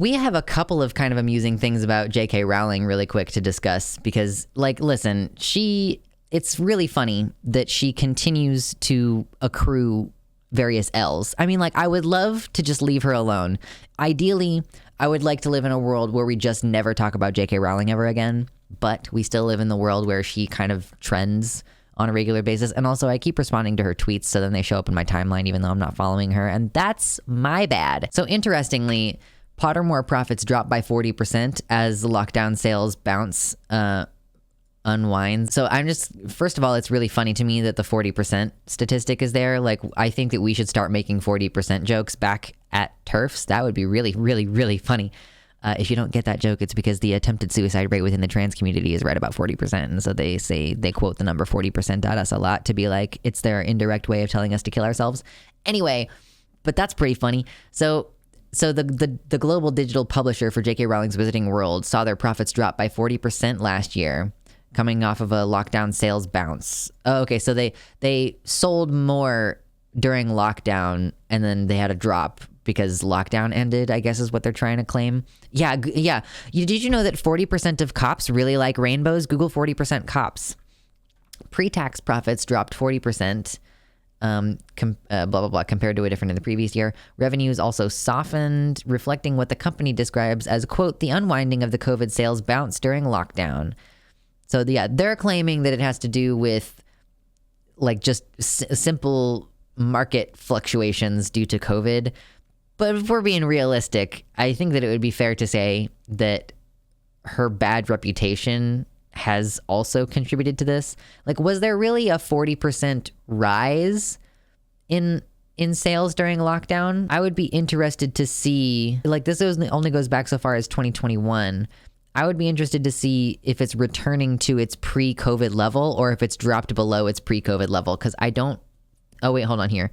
We have a couple of kind of amusing things about JK Rowling really quick to discuss because, like, listen, it's really funny that she continues to accrue various L's. I mean, like, I would love to just leave her alone. Ideally, I would like to live in a world where we just never talk about JK Rowling ever again, but we still live in the world where she kind of trends on a regular basis. And also I keep responding to her tweets, so then they show up in my timeline even though I'm not following her, and that's my bad. So interestingly, Pottermore profits dropped by 40% as the lockdown sales bounce unwind. So first of all, it's really funny to me that the 40% statistic is there. Like, I think that we should start making 40% jokes back at TERFs. That would be really, really, really funny. If you don't get that joke, it's because the attempted suicide rate within the trans community is right about 40%. And so they quote the number 40% at us a lot to be like, it's their indirect way of telling us to kill ourselves. Anyway, but that's pretty funny. So the global digital publisher for JK Rowling's Wizarding World saw their profits drop by 40% last year, coming off of a lockdown sales bounce. Oh, okay, so they sold more during lockdown, and then they had a drop because lockdown ended, I guess is what they're trying to claim. Yeah. Did you know that 40% of cops really like rainbows? Google 40% cops. Pre-tax profits dropped 40%. Blah, blah, blah, compared to a different in the previous year. Revenues also softened, reflecting what the company describes as, quote, the unwinding of the COVID sales bounce during lockdown. So yeah, they're claiming that it has to do with like just simple market fluctuations due to COVID. But if we're being realistic, I think that it would be fair to say that her bad reputation has also contributed to this. Like, was there really a 40% rise in sales during lockdown? I would be interested to see, like, this only goes back so far as 2021. I would be interested to see if it's returning to its pre-COVID level or if it's dropped below its pre-COVID level. Because oh wait, hold on here.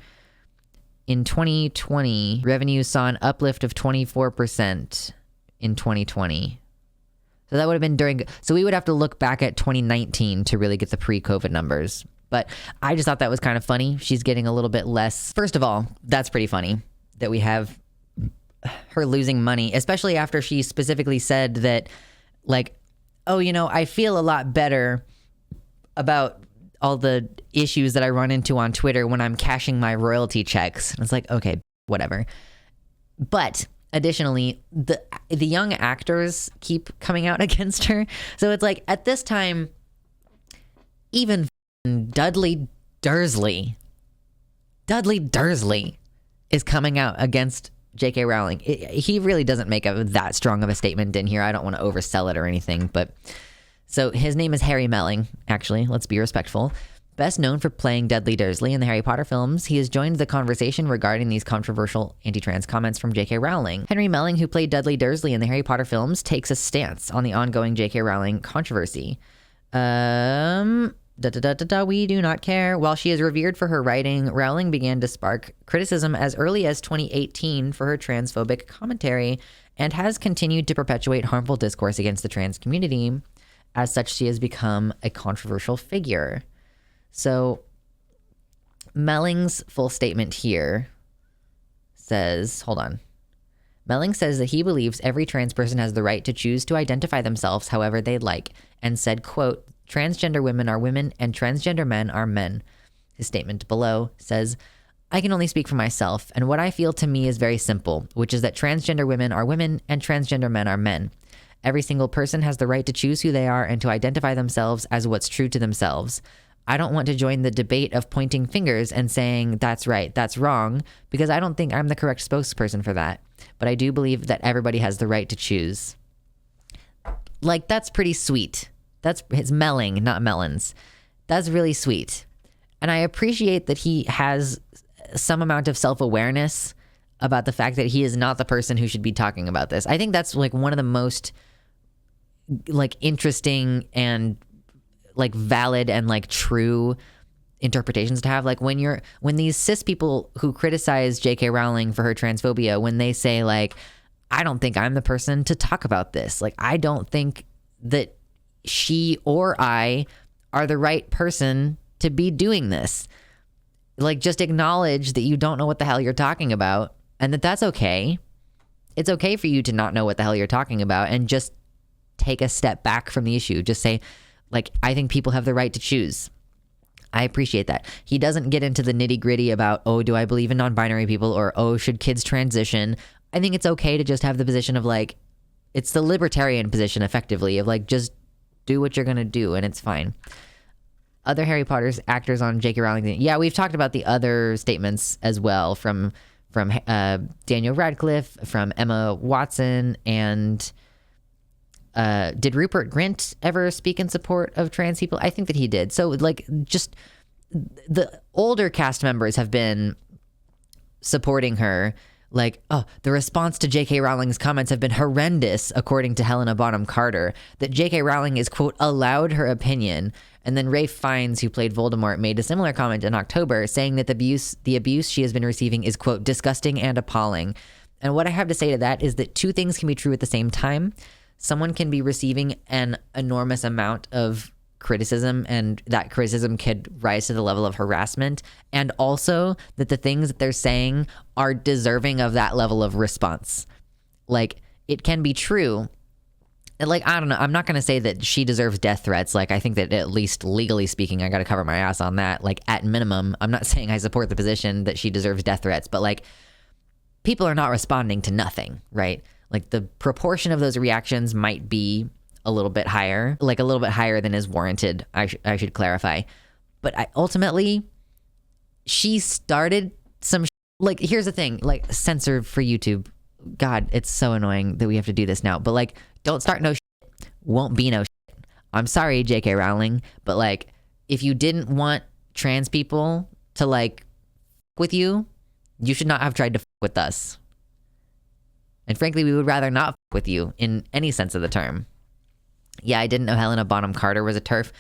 In 2020, revenues saw an uplift of 24% in 2020. So that would have been so we would have to look back at 2019 to really get the pre-COVID numbers. But I just thought that was kind of funny. She's getting a little bit less. First of all, that's pretty funny that we have her losing money, especially after she specifically said that, like, oh, I feel a lot better about all the issues that I run into on Twitter when I'm cashing my royalty checks. And it's like, okay, whatever. But additionally, the young actors keep coming out against her. So it's like, at this time, even Dudley Dursley is coming out against JK Rowling. He really doesn't make that strong of a statement in here. I don't want to oversell it or anything, but so his name is Harry Melling, actually. Let's be respectful. Best known for playing Dudley Dursley in the Harry Potter films, he has joined the conversation regarding these controversial anti-trans comments from JK Rowling. Henry Melling, who played Dudley Dursley in the Harry Potter films, takes a stance on the ongoing JK Rowling controversy. We do not care. While she is revered for her writing, Rowling began to spark criticism as early as 2018 for her transphobic commentary and has continued to perpetuate harmful discourse against the trans community. As such, she has become a controversial figure. So Melling's full statement here says, hold on. Melling says that he believes every trans person has the right to choose to identify themselves however they'd like, and said, quote, transgender women are women and transgender men are men. His statement below says, I can only speak for myself, and what I feel to me is very simple, which is that transgender women are women and transgender men are men. Every single person has the right to choose who they are and to identify themselves as what's true to themselves. I don't want to join the debate of pointing fingers and saying that's right, that's wrong, because I don't think I'm the correct spokesperson for that. But I do believe that everybody has the right to choose. Like, that's pretty sweet. It's Melling, not Mellons. That's really sweet. And I appreciate that he has some amount of self-awareness about the fact that he is not the person who should be talking about this. I think that's like one of the most like interesting and like valid and like true interpretations to have. Like when these cis people who criticize JK Rowling for her transphobia, when they say like, I don't think I'm the person to talk about this. Like, I don't think that she or I are the right person to be doing this. Like, just acknowledge that you don't know what the hell you're talking about and that that's okay. it's okay for you to not know what the hell you're talking about and just take a step back from the issue. Just say, like, I think people have the right to choose. I appreciate that. He doesn't get into the nitty gritty about, oh, do I believe in non-binary people, or, oh, should kids transition? I think it's okay to just have the position of, like, it's the libertarian position, effectively, of, like, just do what you're going to do, and it's fine. Other Harry Potter actors on JK Rowling. Yeah, we've talked about the other statements as well from Daniel Radcliffe, from Emma Watson, and did Rupert Grint ever speak in support of trans people? I think that he did. So, like, just the older cast members have been supporting her. Like, oh, the response to JK Rowling's comments have been horrendous, according to Helena Bonham Carter, that JK Rowling is, quote, allowed her opinion. And then Ralph Fiennes, who played Voldemort, made a similar comment in October, saying that the abuse she has been receiving is, quote, disgusting and appalling. And what I have to say to that is that two things can be true at the same time. Someone can be receiving an enormous amount of criticism, and that criticism could rise to the level of harassment, and also that the things that they're saying are deserving of that level of response. Like, it can be true. Like, I don't know. I'm not going to say that she deserves death threats. Like, I think that at least legally speaking, I got to cover my ass on that. Like, at minimum, I'm not saying I support the position that she deserves death threats, but, like, people are not responding to nothing, right? Like, the proportion of those reactions might be a little bit higher, like a little bit higher than is warranted, I should clarify. But ultimately, she started some like, here's the thing, like, censored for YouTube. God, it's so annoying that we have to do this now. But, like, don't start no shit, won't be no shit. I'm sorry, JK Rowling, but, like, if you didn't want trans people to, like, with you, you should not have tried to with us. And frankly, we would rather not with you in any sense of the term. Yeah, I didn't know Helena Bonham Carter was a TERF.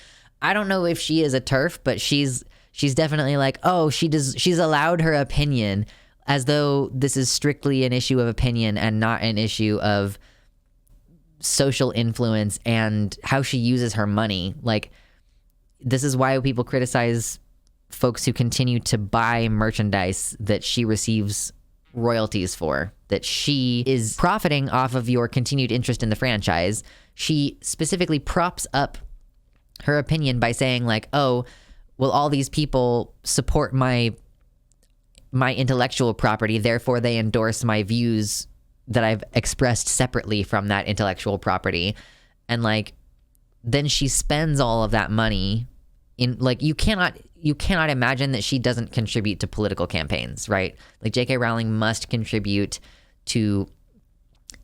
I don't know if she is a TERF, but she's definitely like, oh, she's allowed her opinion, as though this is strictly an issue of opinion and not an issue of social influence and how she uses her money. Like, this is why people criticize folks who continue to buy merchandise that she receives royalties for, that she is profiting off of your continued interest in the franchise. She specifically props up her opinion by saying, like, oh, well, all these people support my intellectual property, therefore they endorse my views that I've expressed separately from that intellectual property. And, like, then she spends all of that money in, like, you cannot imagine that she doesn't contribute to political campaigns, right? Like, JK Rowling must contribute to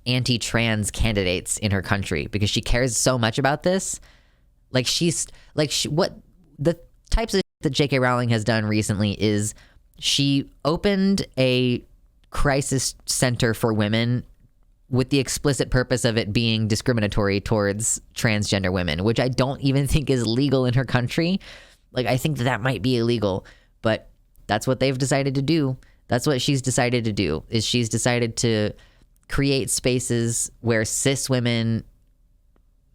anti-trans candidates in her country because she cares so much about this. Like, what the types of that JK Rowling has done recently is she opened a crisis center for women with the explicit purpose of it being discriminatory towards transgender women, which I don't even think is legal in her country. Like, I think that might be illegal, but that's what they've decided to do. That's what she's decided to do, is she's decided to create spaces where cis women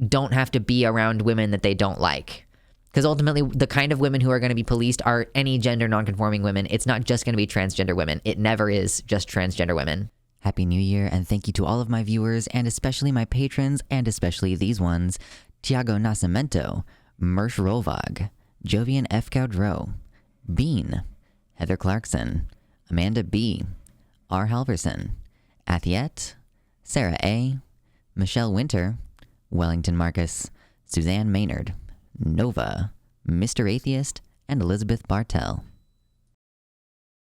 don't have to be around women that they don't like. Because ultimately, the kind of women who are going to be policed are any gender nonconforming women. It's not just going to be transgender women. It never is just transgender women. Happy New Year, and thank you to all of my viewers, and especially my patrons, and especially these ones: Tiago Nascimento, Mersh Rolvag, Jovian F. Gaudreau, Bean, Heather Clarkson, Amanda B., R. Halverson, Athiette, Sarah A., Michelle Winter, Wellington Marcus, Suzanne Maynard, Nova, Mr. Atheist, and Elizabeth Bartell.